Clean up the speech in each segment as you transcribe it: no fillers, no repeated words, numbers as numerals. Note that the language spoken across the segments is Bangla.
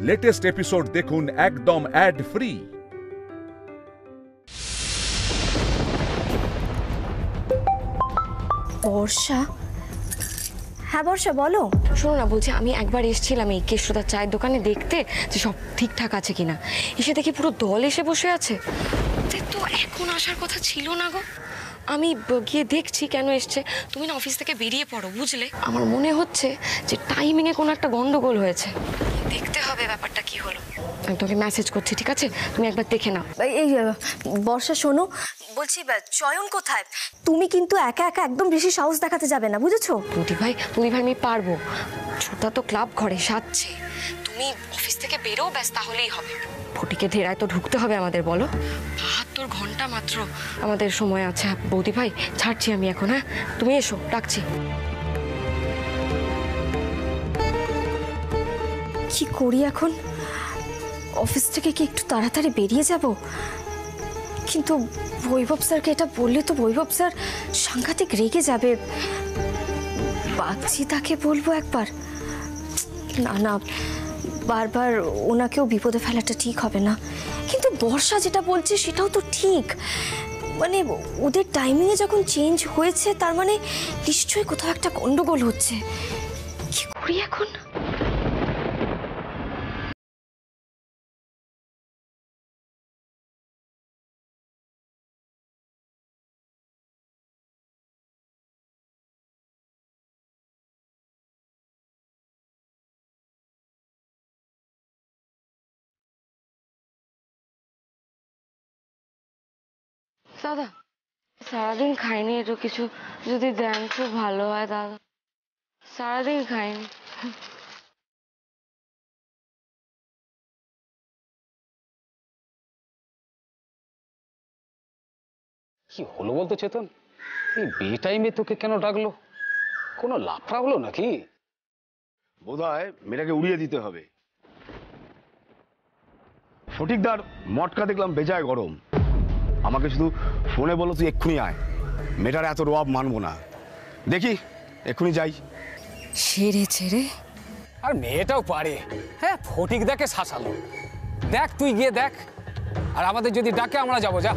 লেটেস্ট এপিসোড দেখুন একদম অ্যাড ফ্রি। বর্ষা, হ্যাঁ বর্ষা বলো। শোনো না, বলছি আমি একবার এসেছিলাম এই কেষ্টদার চায়ের দোকানে দেখতে যে সব ঠিকঠাক আছে কিনা। এসে দেখি পুরো দল এসে বসে আছে। তো এখন আসার কথা ছিল না গো। আমি গিয়ে দেখছি কেন এসছে। তুমি না অফিস থেকে বেরিয়ে পড়ো, বুঝলে? আমার মনে হচ্ছে যে টাইমিংয়ে কোনো একটা গন্ডগোল হয়েছে। দেখতে হবে ব্যাপারটা কি হলো। আমি তোকে মেসেজ করছি, ঠিক আছে? তুমি একবার দেখে নাও। এই বর্ষা শোনো, বলছি চয়ন কোথায়? তুমি কিন্তু একা একা একদম বেশি সাহস দেখাতে যাবে না, বুঝেছো? পুটি ভাই আমি পারবো। ছোটা তো ক্লাব ঘরে সাজছে। তুমি অফিস থেকে বেরো, ব্যাস তাহলেই হবে। ফটিকে ধেরায় তো ঢুকতে হবে আমাদের, বলো। 72 ঘন্টা মাত্র আমাদের সময় আছে। বৌদি ভাই ছাড়ছি আমি এখন, হ্যাঁ? তুমি এসো, ডাকছি। কি করি এখন? অফিস থেকে কি একটু তাড়াতাড়ি বেরিয়ে যাব? কিন্তু বৈভব স্যারকে এটা বললে তো বৈভব স্যার সাংঘাতিক রেগে যাবে। বাগচি তাকে বলবো একবার? না না, বারবার ওনাকেও বিপদে ফেলাটা ঠিক হবে না। কিন্তু বর্ষা যেটা বলছে সেটাও তো ঠিক। মানে ওদের টাইমিংয়ে যখন চেঞ্জ হয়েছে, তার মানে নিশ্চয়ই কোথাও একটা গন্ডগোল হচ্ছে। কি করি এখন? দাদা, সারাদিন খাইনি, একটু কিছু যদি দেন খুব ভালো হয় দাদা। সারাদিন খাইনি। কি হলো বলতো চেতন? এই বেটাইমে তোকে কেন ডাকলো? কোনো লাফড়া হলো নাকি? বোধহয় মেয়েটাকে উড়িয়ে দিতে হবে। ফটিকদার মটকা দেখলাম বেজায় গরম। আমাকে শুধু ফোনে বলো তুই এক্ষুনি আয়। মেয়েটার এত রোয়াব মানবো না। দেখি এক্ষুনি যাই। ছেড়ে ছেড়ে আর মেয়েটাও পারে। হ্যাঁ, ফটিক দেখে শাসালো। দেখ, তুই গিয়ে দেখ। আর আমাদের যদি ডাকে আমরা যাবো। যা।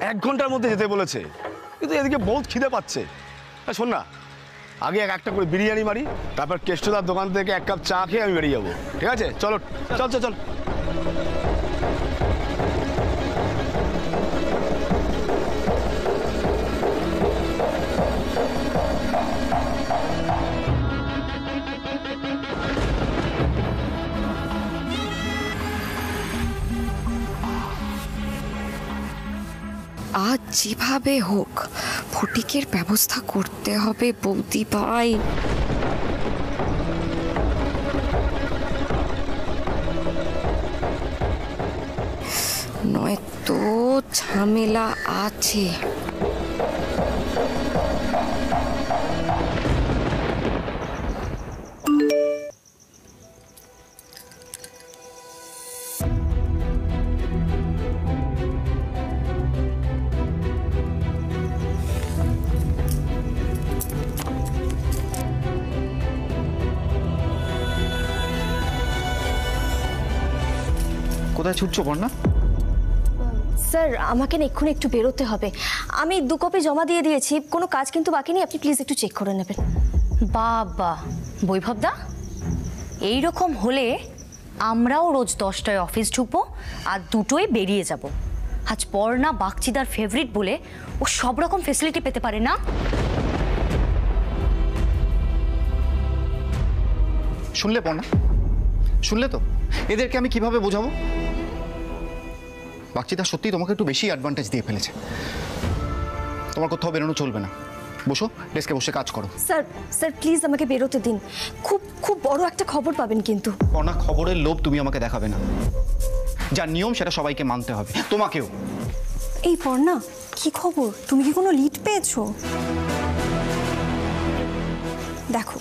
1 ঘন্টার মধ্যে যেতে বলেছে, কিন্তু এদিকে বহুত খিদে পাচ্ছে। শোন না, আগে একটা করে বিরিয়ানি মারি, তারপর কেষ্টদার দোকান থেকে 1 কাপ চা খেয়ে আমি বেরিয়ে যাবো। ঠিক আছে? চলো, চল চল চল। আজ যেভাবে হোক ফটিকের ব্যবস্থা করতে হবে বৌদি ভাই। নয়তো ঝামেলা আছে। কোথায় ছুটছো পর্ণা? স্যার, আমাকে না এক্ষুনি একটু বেরোতে হবে। আমি 2 কপি জমা দিয়ে দিয়েছি, কোনো কাজ কিন্তু বাকি নেই। আপনি প্লিজ একটু চেক করে নেবেন। বাবা বৈভবদা, এইরকম হলে আমরাও রোজ 10টায় অফিস ঢুকবো আর 2টোয় বেরিয়ে যাব। আজ পর্ণা বাগচিদার ফেভারিট বলে ও সব রকম ফেসিলিটি পেতে পারে না। শুনলে পর্ণা? শুনলে তো? এদেরকে আমি কিভাবে বোঝাবো? বাগচিদা সত্যি তোমাকে একটু বেশি অ্যাডভান্টেজ দিয়ে ফেলেছে। তোমার কোথাও বেরোনো চলবে না। বসো, ডেস্কে বসে কাজ করো। স্যার স্যার প্লিজ আমাকে বেরোতে দিন। খুব খুব বড় একটা খবর পাবেন কিন্তু। পর্ণা, খবরের লোভ তুমি আমাকে দেখাবে না। যা নিয়ম সেটা সবাইকে মানতে হবে, তোমাকেও। এই পর্ণা, কি খবর? তুমি কি কোনো লিড পেয়েছো? দেখো,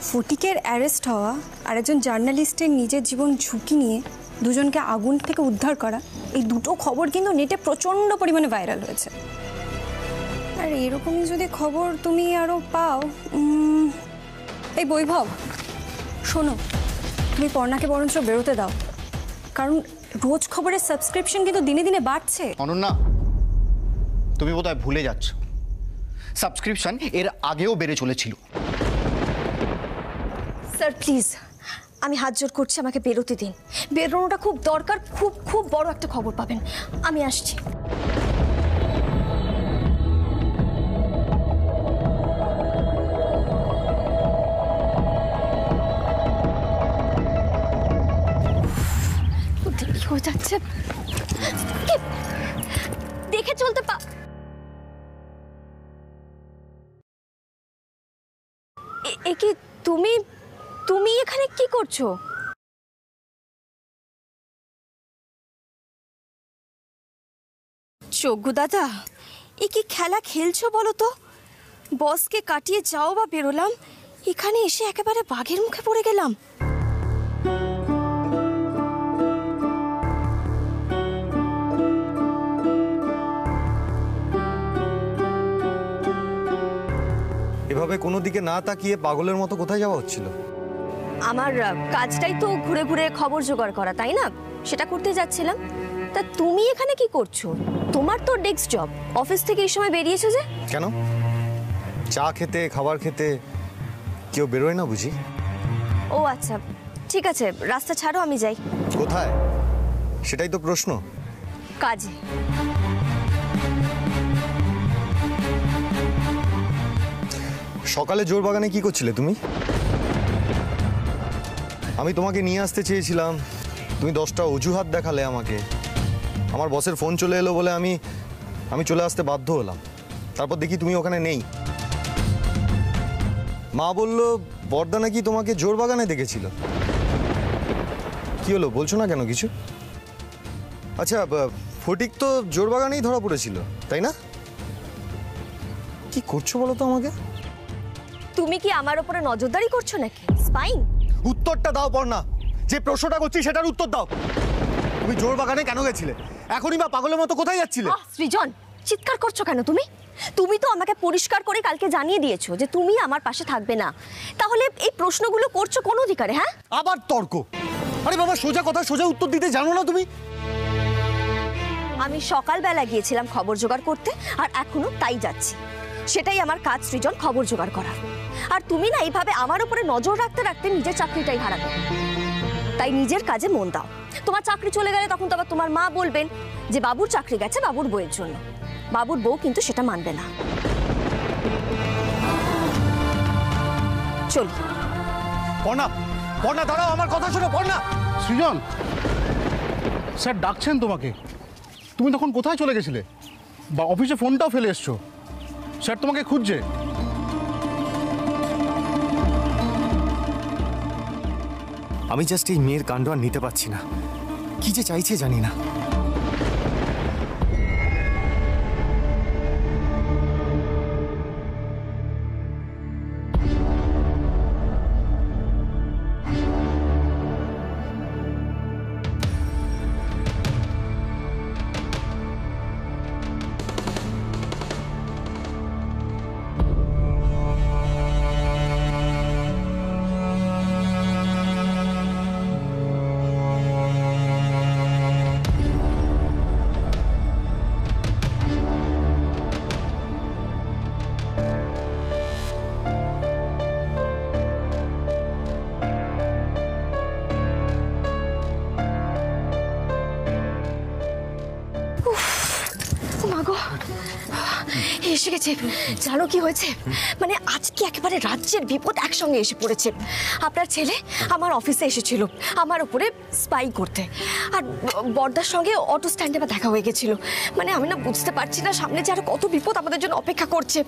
ফটিকের অ্যারেস্ট হওয়া আর একজন জার্নালিস্টের নিজের জীবন ঝুঁকি নিয়ে দুজনকে আগুন থেকে উদ্ধার করা, এই দুটো খবর কিন্তু নেটে প্রচণ্ড পরিমাণে ভাইরাল হয়েছে। আর এরকমই যদি খবর তুমি আরও পাও। এই বৈভব, শোনো, তুমি পর্ণাকে বরঞ্চ বেরোতে দাও, কারণ রোজ খবরের সাবস্ক্রিপশন কিন্তু দিনে দিনে বাড়ছে। অনন্যা, তুমি বোধহয় ভুলে যাচ্ছ, সাবস্ক্রিপশন এর আগেও বেড়ে চলেছিল। স্যার প্লিজ, আমি হাত জোর করছি, আমাকে বেরোতে দিন। বেরোনোটা খুব দরকার, খুব খুব বড় একটা খবর পাবেন। আমি আসছি। দেরি হয়ে যাচ্ছে, দেখে চলতে কি তুমি তুমি এখানে কি করছো? চোগ্গু দাদা, এ কি খেলা খেলছো বলো তো? বসকে কাটিয়ে যাও বা বেরোলাম, এখানে এসে একেবারে বাঘের মুখে পড়ে গেলাম। এভাবে কোনো দিকে না তাকিয়ে পাগলের মতো কোথায় যাওয়া হচ্ছিল? আমার কাজটাই তো ঘুরে ঘুরে খবর জোগাড় করা, তাই না? সেটা করতে যাচ্ছিলাম। তা তুমি এখানে কি করছো? তোমার তো ডেস্ক জব, অফিস থেকে এই সময় বেরিয়েছো যে? কেন, চা খেতে, খাবার খেতে কেউ বেরোয় না বুঝি? ও আচ্ছা, ঠিক আছে, রাস্তা ছাড়ো, আমি যাই। কোথায় সেটাই তো প্রশ্ন। কাজে। সকালে জোর বাগানে কি করছিলে তুমি? আমি তোমাকে নিয়ে আসতে চেয়েছিলাম, তুমি 10টা অজুহাত দেখালে আমাকে। আমার বসের ফোন চলে এলো বলে আমি চলে আসতে বাধ্য হলাম। তারপর দেখি তুমি ওখানে নেই। মা বলল বর্দা নাকি তোমাকে জোর বাগানে দেখেছিল। কি হলো, বলছো না কেন কিছু? আচ্ছা, ফটিক তো জোর বাগানেই ধরা পড়েছিল, তাই না? কি করছো বলো তো আমাকে? তুমি কি আমার উপরে নজরদারি করছো নাকি? স্পাইং? উত্তরটা দাও পর্ণা, যে প্রশ্নটা করছি সেটার উত্তর দাও। তুমি জোর বাগানে কেন গেছিলে? এখনই বা পাগলের মতো কোথায় যাচ্ছিলে? সৃজন, চিৎকার করছো কেন তুমি? তুমি তো আমাকে পরিষ্কার করে কালকে জানিয়ে দিয়েছো যে তুমি আমার পাশে থাকবে না, তাহলে এই প্রশ্নগুলো করছো কোন অধিকারে? হ্যাঁ, আবার তর্ক? আরে বাবা, সোজা কথা সোজা উত্তর দিতে জানো না তুমি? আমি সকালবেলা গিয়েছিলাম খবর জোগাড় করতে, আর এখনো তাই যাচ্ছি। সেটাই আমার কাজ সৃজন, খবর জোগাড় করা। আর তুমি না এইভাবে আমার উপরে নজর রাখতে রাখতে নিজের চাকরিটাই হারাবে। তাই নিজের কাজে মন দাও। তোমার চাকরি চলে গেলে তখন তো আবার তোমার মা বলবেন যে বাবুর চাকরি গেছে বাবুর বউয়ের জন্য। বাবুর বউ কিন্তু সেটা মানবে না। চল। পর্ণা, পর্ণা দাঁড়াও, আমার কথা শোনো। পর্ণা। সৃজন, স্যার ডাকছেন তোমাকে। তুমি তখন কোথায় চলে গেছিলে? বা অফিসে ফোনটাও ফেলে এসছো, স্যার তোমাকে খুঁজছে। আমি জাস্ট এই মেয়ের কাণ্ড আর নিতে পারছি না। কি যে চাইছে জানি না। এসে গেছে। জানো কি হয়েছে? মানে আজকে একেবারে রাজ্যের বিপদ একসঙ্গে এসে পড়েছে। আপনার ছেলে আমার অফিসে এসেছিল আমার উপরে স্পাই করতে, আর বর্দার সঙ্গে অটো স্ট্যান্ডে বা দেখা হয়ে গেছিল। মানে আমি না বুঝতে পারছি না সামনে যে আরো কত বিপদ আমাদের জন্য অপেক্ষা করছে।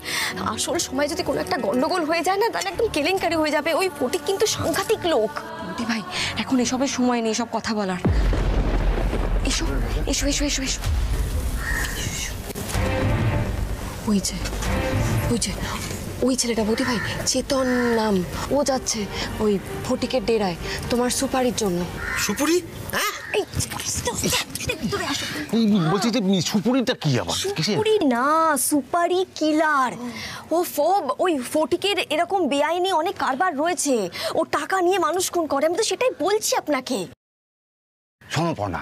আসল সময় যদি কোনো একটা গন্ডগোল হয়ে যায় না, তাহলে একদম কেলেঙ্কারি হয়ে যাবে। ওই ফটিক কিন্তু সাংঘাতিক লোক। মোদি ভাই, এখন এসবের সময় নেই সব কথা বলার। এসো এসো এসো এসো এসো। ওই যে ওই ছেলেটা বৌদি ভাই, চেতন নাম, ও যাচ্ছে ওই ফটিকের ডেরায় তোমার সুপারির জন্য। সুপুরি? হ্যাঁ, বলছি যে সুপুরিটা কি আবার? সুপুরি না, সুপারি কিলার। ও ওই ফটিকের এরকম বেআইনি অনেক কারবার রয়েছে, ও টাকা নিয়ে মানুষ খুন করে। আমি তো সেটাই বলছি আপনাকে। শোনো পর্ণা,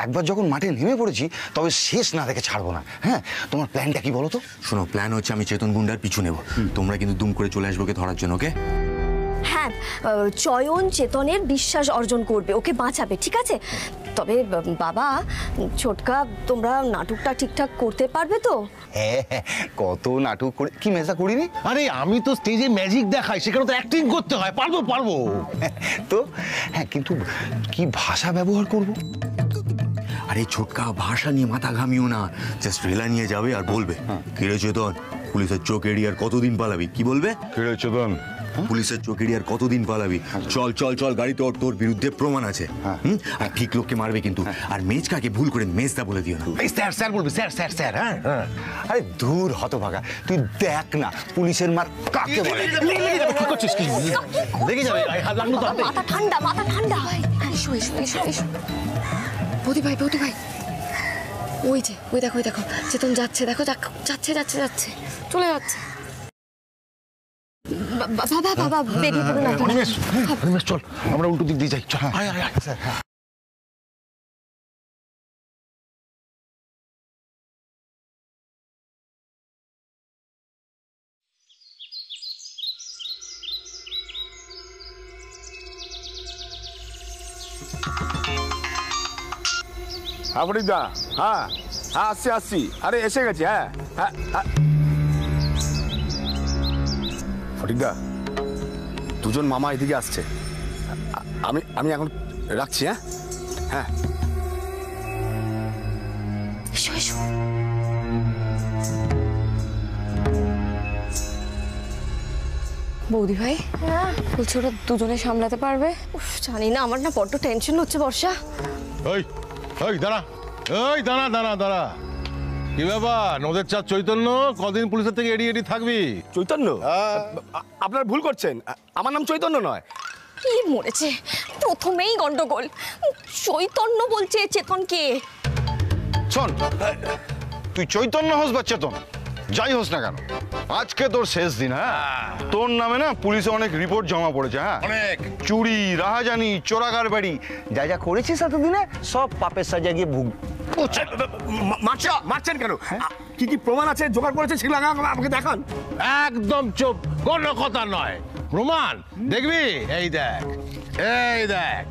একবার যখন মাঠে নেমে পড়েছি তবে শেষ না দেখে ছাড়বো না। হ্যাঁ, তোমার প্ল্যানটা কি বলো তো? শোনো, প্ল্যান হচ্ছে আমি চেতন গুন্ডার পিছু নেব, তোমরা কিন্তু দুম করে চলে আসবে ওকে ধরার জন্য। ওকে? হ্যাঁ, চয়ন চেতনের বিশ্বাস অর্জন করবে, ওকে বাঁচাবে, ঠিক আছে? তবে বাবা ছোটকা, তোমরা নাটকটা ঠিকঠাক করতে পারবে তো? হ্যাঁ, কত নাটক করে কি মেজা করিনি। আরে আমি তো স্টেজে ম্যাজিক দেখাই, সেখানে তো অ্যাক্টিং করতে হয়। পারবো তো হ্যাঁ, কিন্তু কি ভাষা ব্যবহার করব? আরে ছোটকা, ভাষা নিয়ে মাথা ঘামিও না, জাস্ট রেলা নিয়ে যাবে আর বলবে, কিরে চেতন, পুলিশের চোখ এড়িয়ে আর কতদিন পালাবি? কি বলবে? কিরে চেতন, পুলিশের চোখ এড়িয়ে আর কতদিন পালাবি? চল চল চল, গাড়িতে তোর বিরুদ্ধে প্রমাণ আছে। আর ঠিক লোককে মারবে কিন্তু, আর মেজকাকে ভুল করে মেজদা বলে দিও না। স্যার স্যার বলবি, স্যার স্যার স্যার। হ্যাঁ, আরে দূর হতভাগা, তুই দেখ না পুলিশের মার কাকে বলে। কি করছিস? কি লেগে যাবে, লাগলো তো। মাথা ঠান্ডা, মাথা ঠান্ডা। এসো এসো এসো এসো। বৌদি ভাই, ওই যে ওই দেখো চেতন যাচ্ছে, দেখো যাচ্ছে চলে যাচ্ছে। বাবা বেরিয়ে পড়ুন না। অনিমেষ চল, আমরা উল্টো দিক দিয়ে যাই। চল, আয় আয় আয়। ফটিকদা, হ্যাঁ হ্যাঁ, আসছি। আরে এসে গেছি। হ্যাঁ হ্যাঁ। ফটিকদা, দুজন মামা এদিকে আসছে। আমি এখন রাখছি। হ্যাঁ হ্যাঁ, এসো এসো। বৌদি ভাই, বলছি ওরা দুজনে সামলাতে পারবে? জানি না, আমার না বড্ড টেনশন হচ্ছে বর্ষা। দাঁড়া। কি ব্যাপার, নদের চাঁদ চৈতন্য কদিন পুলিশের থেকে এড়িয়ে থাকবি? চৈতন্য? আপনারা ভুল করছেন, আমার নাম চৈতন্য নয়। কি মরেছে, প্রথমেই গন্ডগোল। চৈতন্য বলছে চেতনকে। শোন, তুই চৈতন্য হোস বা চেতন, যাই হোস না কেন, আজকে তোর শেষ দিন। হ্যাঁ, তোর নামে না পুলিশে অনেক রিপোর্ট জমা পড়েছে। হ্যাঁ, অনেক চুরি, রাহাজানি, চোরাকার বাড়ি, যা করেছিস এতদিনে সব পাপের সাজা গিয়ে ভুগ। মারছেন কেন? কি কি প্রমাণ আছে জোগাড় করেছে সেগুলো আমাকে দেখান। একদম চুপ, কোনো কথা নয়। প্রমাণ দেখবি? এই দেখ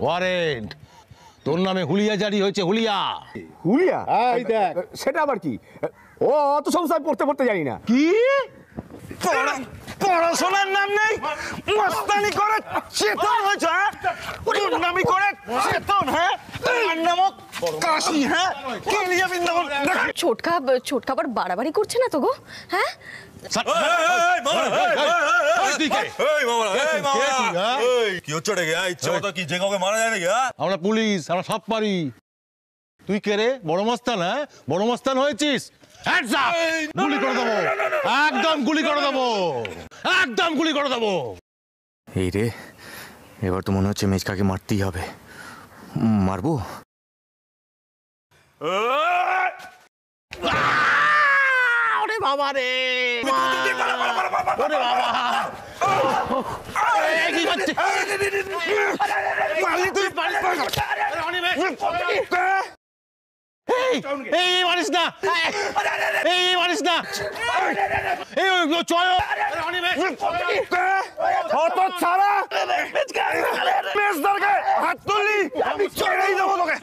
ওয়ারেন্ট, তোর নামে হুলিয়া জারি হয়েছে। হুলিয়া? এই দেখ। সেটা আবার কি? ও অত সংসার পড়তে জানি না। কি পড়াশোনার নাম নেই, মস্তানি করে চেতন হয়েছে। হ্যাঁ, তোর নামই করে চেতন। হ্যাঁ, নামক কাশি। হ্যাঁ, কেলিয়া বৃন্দাবন। ছোটকা আবার বাড়াবাড়ি করছে না তো গো? হ্যাঁ, কি হচ্ছে কি যে কাউকে মারা যায় নাকি? আমরা পুলিশ, আমরা সব পারি। তুই কে রে? বড় মস্তান? হ্যাঁ, বড় মস্তান হয়েছিস? গুলি করে দেবো, একদম গুলি করে দেবো। এই রে, এবার তো মনে হচ্ছে মেজকাকে মারতেই হবে। মারবো? ওরে বাবা রে, ওরে বাবা, কি করছে? এই মারিস না, হাত তুললি ছেড়েই দেবো তোকে।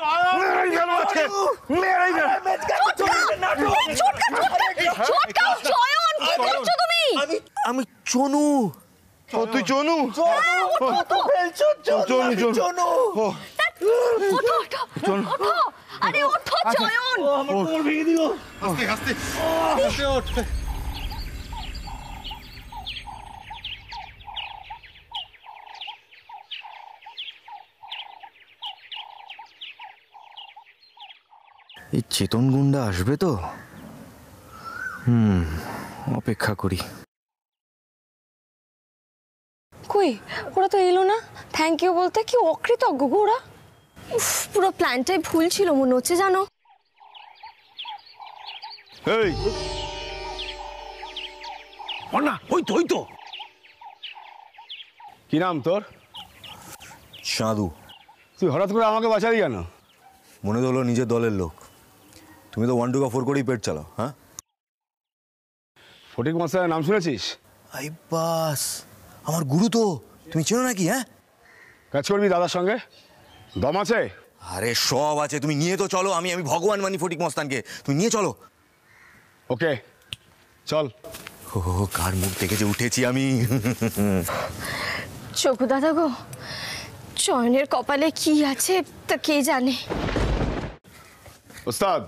আমি চনু। তুই চনু? আরে ওঠো চয়ন। এই চেতন গুন্ডা আসবে তো? অপেক্ষা করি। কই ওরা তো এলো না থ্যাংক ইউ বলতে, কি অকৃতজ্ঞ গো ওরা। পুরো প্ল্যানটাই ভুল ছিল মনে হচ্ছে জানো। এই না ওই তো কি নাম তোর? সাধু। তুই হঠাৎ করে আমাকে বাঁচালি কেন? মনে তো হলো নিজের দলের লোক, তুমি তো 1 2 4 করেই পেট চালাও। হ্যাঁ, ফটিক মশাইয়ের নাম শুনেছিস? আই বাস, আমার গুরু তো, তুমি চেনো নাকি? হ্যাঁ, কাজ করবি দাদার সঙ্গে? দম আছে? আরে সব আছে, তুমি নিয়ে তো চলো। আমি ভগবান মানি ফটিক মস্তানকে, তুমি নিয়ে চলো। ওকে চল। ও কার মুখ থেকে যে উঠেছি আমি। চকু দাদা গো, চয়নের কপালে কি আছে তা কে জানে। ওস্তাদ,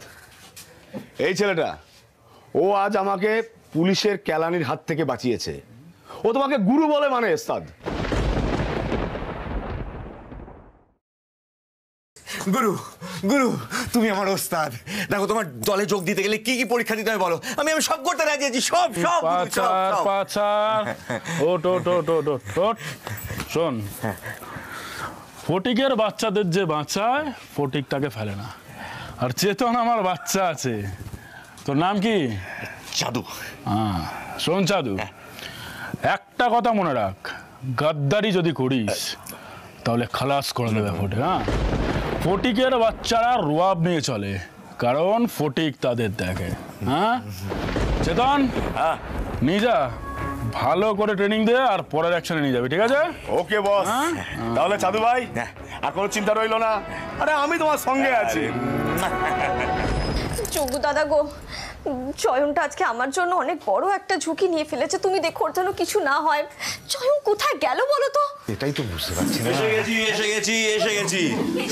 এই ছেলেটা ও আজ আমাকে পুলিশের কেলানির হাত থেকে বাঁচিয়েছে। ও তোমাকে গুরু বলে মানে ওস্তাদ? গুরু গুরু তুমি আমার ওস্তাদ। দেখো তোমার দলে যোগ দিতে গেলে কি কি পরীক্ষা দিতে হবে বলো, আমি সব করতে রাজি আছি। সব সব শোন, ফটিকের বাচ্চাদের যে বাঁচায় ফটিকটাকে ফেলে না। আর চেতন আমার বাচ্চা আছে। তোর নাম কি? চাঁদু। হ্যাঁ শোন চাঁদু, একটা কথা মনে রাখ, গাদ্দারি যদি করিস তাহলে খালাস করে দেবে ফটিক। হ্যাঁ, ফটিকের বাচ্চারা রোয়াব নিয়ে চলে, কারণ ফটিক তাদের দেখে। হ্যাঁ চেতন, নিয়ে যা, ভালো করে ট্রেনিং দে আর পরের অ্যাকশনে নিয়ে যাবে, ঠিক আছে? ওকে বস। তাহলে চাঁদু ভাই আর কোনো চিন্তা রইলো না, আরে আমি তোমার সঙ্গে আছি। চকু দাদা গো, চয়নটা আজকে আমার জন্য অনেক বড় একটা ঝুঁকি নিয়ে ফেলেছে। তুমি দেখো ওর যেন কিছু না হয়। চয়ন কোথায় গেল বলো তো? এটাই তো বুঝতে পারছি না। এসে গেছি।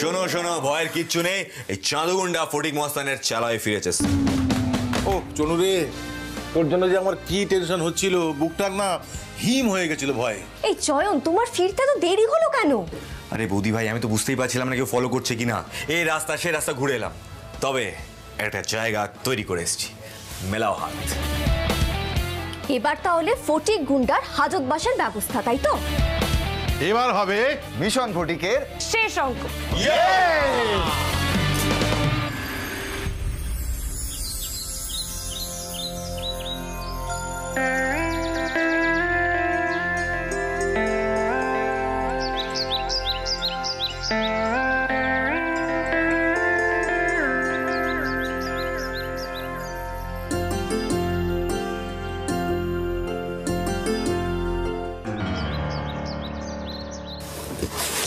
শোনো, ভয়ের কিচ্ছু নেই। এই চাঁদুগুন্ডা ফটিক মস্তানের চালায় ফিরেছে। ও চনু রে, তোর জন্য যে আমার কি টেনশন হচ্ছিল, বুকটা না হিম হয়ে গেছিল ভয়ে। এই চয়ন, তোমার ফিরতে তো দেরি হলো কেন? আরে বৌদি ভাই, আমি তো বুঝতেই পারছিলাম না কেউ ফলো করছে কিনা। এই রাস্তা সে রাস্তা ঘুরে এলাম, তবে একটা জায়গা তৈরি করে এসেছি। মেলাও হাত। এবার তাহলে ফটিক গুন্ডার হাজতবাসের ব্যবস্থা, তাই তো? এবার হবে মিশন ফটিকের শেষ অঙ্ক।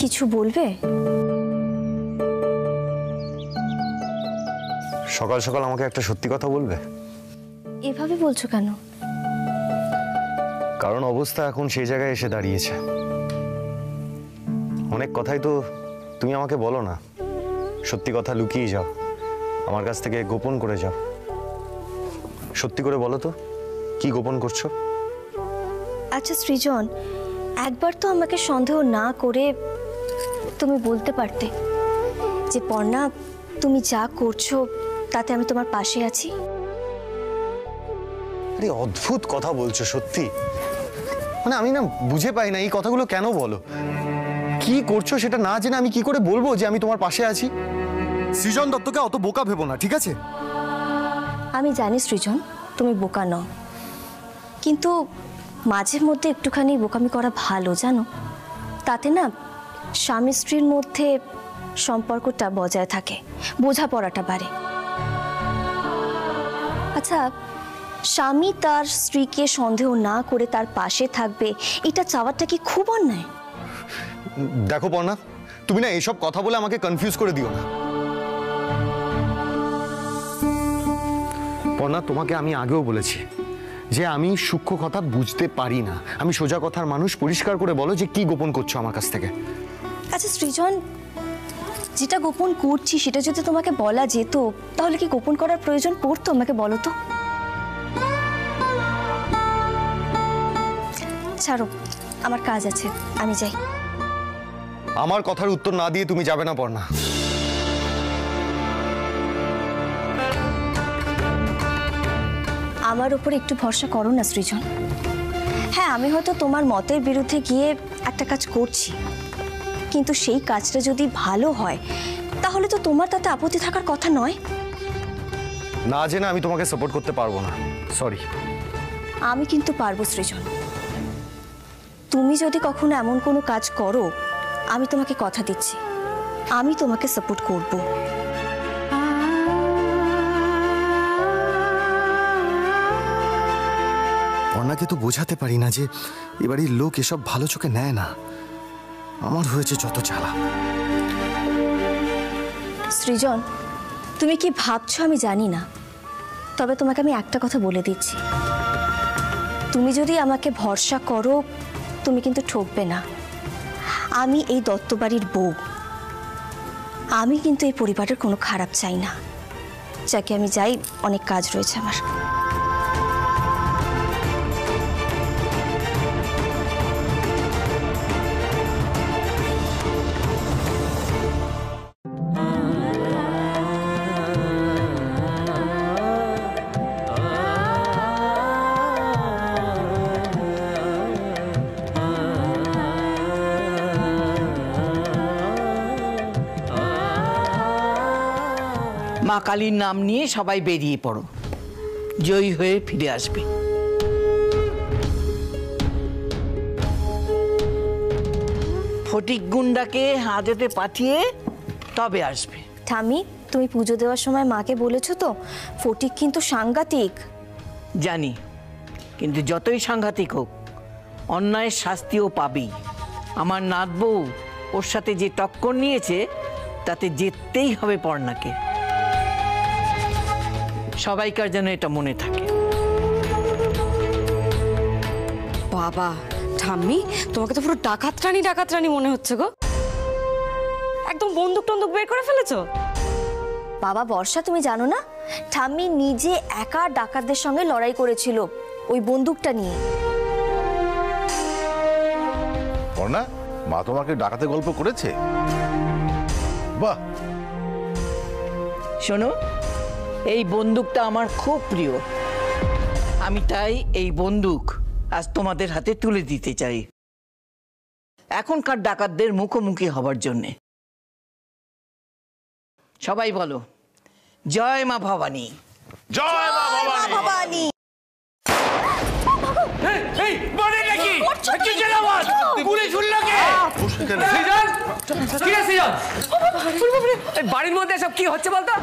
কিছু বলবে? সকাল সকাল আমাকে একটা সত্যি কথা বলবে? এভাবে বলছো কেন? কারণ অবস্থা এখন সেই জায়গায় এসে দাঁড়িয়েছে। অনেক কথাই তো তুমি আমাকে বলো না, সত্যি কথা লুকিয়ে যাও, আমার কাছ থেকে গোপন করে যাও। সত্যি করে বলো তো, কি গোপন করছো? আচ্ছা সৃজন, একবার তো আমাকে সন্দেহ না করে তুমি বলতে পারতে যে পর্ণা, তুমি যা করছো তাতে আমি তোমার পাশে আছি। আরে অদ্ভুত কথা বলছো সত্যি, মানে আমি না বুঝে পাই না এই কথাগুলো কেন বলো। কি করছো সেটা না জেনে আমি কি করে বলবো যে আমি তোমার পাশে আছি? সৃজন দত্তকে অত বোকা ভেবো না, ঠিক আছে? আমি জানি সৃজন, তুমি বোকা নও, কিন্তু মাঝে মধ্যে একটুখানি বোকামি করা ভালো, জানো? তাতে না স্বামী স্ত্রীর মধ্যে সম্পর্কটা বজায় থাকে, বোঝাপড়াটা বাড়ে। আচ্ছা, স্বামী তার স্ত্রীকে সন্দেহ না করে তার পাশে থাকবে, এটা চাওয়াটা কি খুব অন্যায়? দেখো পর্ণা, তুমি না এসব কথা বলে আমাকে কনফিউজ করে দিও না। পর্ণা, তোমাকে আমি আগেও বলেছি যে আমি সূক্ষ্ম কথা বুঝতে পারি না, আমি সোজা কথার মানুষ। পরিষ্কার করে বলো যে কি গোপন করছো আমার কাছ থেকে। আচ্ছা সৃজন, যেটা গোপন করছি সেটা যদি তোমাকে বলা যেত তাহলে কি গোপন করার প্রয়োজন পড়তো? আমাকে বলো তো। ছাড়ো, আমার কাজ আছে, আমি যাই। আমার কথার উত্তর না দিয়ে তুমি যাবে না পর্ণা। আমার উপর একটু ভরসা করো না সৃজন। হ্যাঁ, আমি হয়তো তোমার মতের বিরুদ্ধে গিয়ে একটা কাজ করছি, কিন্তু সেই কাজটা যদি ভালো হয় তাহলে তো তোমার তাতে আপত্তি থাকার কথা নয়। না জেনে আমি তোমাকে সাপোর্ট করতে পারবো না, সরি। আমি কিন্তু পারবো সৃজন। তুমি যদি কখনো এমন কোনো কাজ করো, আমি তোমাকে কথা দিচ্ছি আমি তোমাকে সাপোর্ট করব। পর্ণাকে তো বোঝাতে পারি না যে এবারের লোক এসব ভালো চোখে নেয় না। আমার হয়েছে যত জ্বালা। সৃজন, তুমি কি ভাবছো আমি জানি না, তবে তোমাকে আমি একটা কথা বলে দিচ্ছি, তুমি যদি আমাকে ভরসা করো তুমি কিন্তু ঠকবে না। আমি এই দত্তবাড়ির বউ, আমি কিন্তু এই পরিবারের কোনো খারাপ চাই না। যাকে আমি যাই, অনেক কাজ রয়েছে আমার। মা কালীর নাম নিয়ে সবাই বেরিয়ে পড়ো, জয়ী হয়ে ফিরে আসবে। ফটিক গুন্ডাকে হাজতে পাঠিয়ে তবে আসবে। ঠামি, তুমি পুজো দেওয়ার সময় মাকে বলেছো তো ফটিক কিন্তু সাংঘাতিক? জানি, কিন্তু যতই সাংঘাতিক হোক অন্যায়ের শাস্তিও পাবেই। আমার নাত বউ ওর সাথে যে টক্কর নিয়েছে তাতে জিততেই হবে পর্ণাকে। সবাইকার যেন এটা মনে থাকে। বাবা ঠাম্মি, তোমাকে তো পুরো ডাকাত রানী মনে হচ্ছে গো। একদম বন্দুক টন্দুক বের করে ফেলেছো। বাবা বর্ষা, তুমি জানো না ঠাম্মি নিজে একা ডাকাতদের সঙ্গে লড়াই করেছিল ওই বন্দুকটা নিয়ে। পর্ণা, মা তোমাকে ডাকাতে গল্প করেছে? বাহ। শোনো, এই বন্দুকটা আমার খুব প্রিয়, আমি তাই এই বন্দুক আজ তোমাদের হাতে তুলে দিতে চাই, এখনকার ডাকাতদের মুখোমুখি হবার জন্যে। সবাই বলো, জয় মা ভবানী। জয় মা ভবানী। বাড়ির মধ্যে সব কি হচ্ছে বলতো?